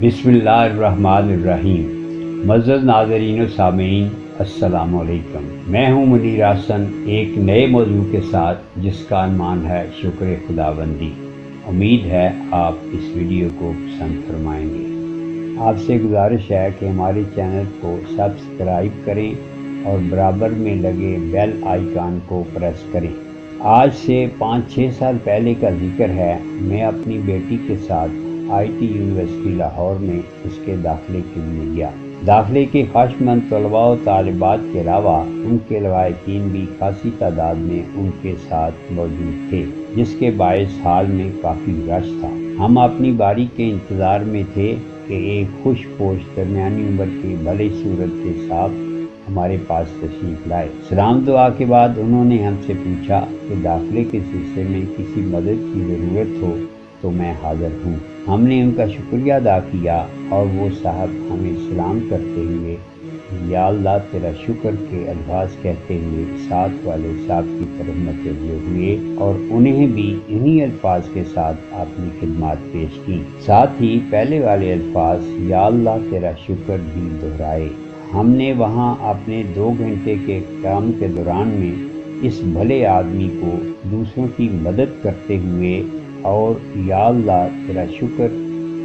बिस्मिल्लाहिर्रहमानिर्रहीम। मज़्ज़ज़ नाज़रीन व सामीन, अस्सलाम वालेकुम। मैं हूँ मुनीर हसन, एक नए मौजू के साथ जिसका अनुमान है शुक्र खुदाबंदी। उम्मीद है आप इस वीडियो को पसंद फरमाएंगे। आपसे गुजारिश है कि हमारे चैनल को सब्सक्राइब करें और बराबर में लगे बेल आइकन को प्रेस करें। आज से 5-6 साल पहले का जिक्र है। मैं अपनी बेटी के साथ IT यूनिवर्सिटी लाहौर में उसके दाखिले के लिए गया। दाखिले के ख्वाहिशमंद तलबा व तालिबात के अलावा उनके लवाहिकीन भी खासी तादाद में उनके साथ मौजूद थे, जिसके बायस हाल में काफ़ी रश था। हम अपनी बारी के इंतज़ार में थे कि एक खुश पोश दरमियानी उम्र के भले सूरत के साथ हमारे पास तशरीफ लाए। सलाम दुआ के बाद उन्होंने हमसे पूछा कि दाखिले के सिलसिले में किसी मदद की ज़रूरत हो तो मैं हाज़िर हूँ। हमने उनका शुक्रिया अदा किया और वो साहब हमें सलाम करते हुए या अल्लाह तेरा शुक्र के अल्फाज कहते हुए साथ वाले साहब की तरफ मुतवज्जो हुए और उन्हें भी इन्हीं अल्फाज के साथ अपनी खिदमत पेश की। साथ ही पहले वाले अल्फाज या अल्लाह तेरा शुक्र भी दोहराए। हमने वहाँ अपने 2 घंटे के काम के दौरान में इस भले आदमी को दूसरों की मदद करते हुए और या अल्लाह तेरा शुक्र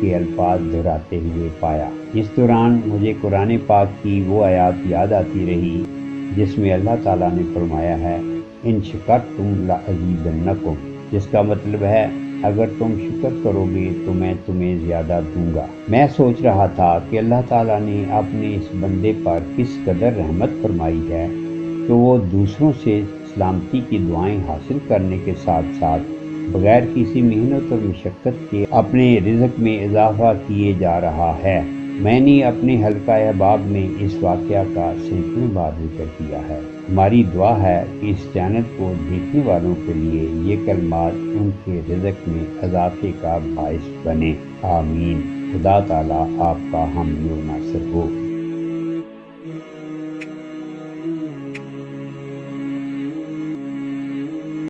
के अल्फाज दोहराते हुए पाया। इस दौरान मुझे कुरान पाक की वो आयत याद आती रही जिसमें अल्लाह ताला ने फरमाया है, इन शकरतुम लअज़ीदन्नकुम, जिसका मतलब है अगर तुम शुक्र करोगे तो मैं तुम्हें ज़्यादा दूंगा। मैं सोच रहा था कि अल्लाह ताला ने अपने इस बंदे पर किस कदर रहमत फरमाई है कि वो दूसरों से सलामती की दुआएं हासिल करने के साथ साथ बगैर किसी मेहनत और मशक्क़त के अपने रिज़्क़ में इजाफा किए जा रहा है। मैंने अपने हल्का अहबाब में इस वाक़या का सैकड़ों बार जिक्र किया है। हमारी दुआ है कि इस चैनल को देखने वालों के लिए ये कलमात उनके रिज़्क़ में इजाफे का बाइस बने। आमीन। खुदा ताला आपका हामी और नासिर हो।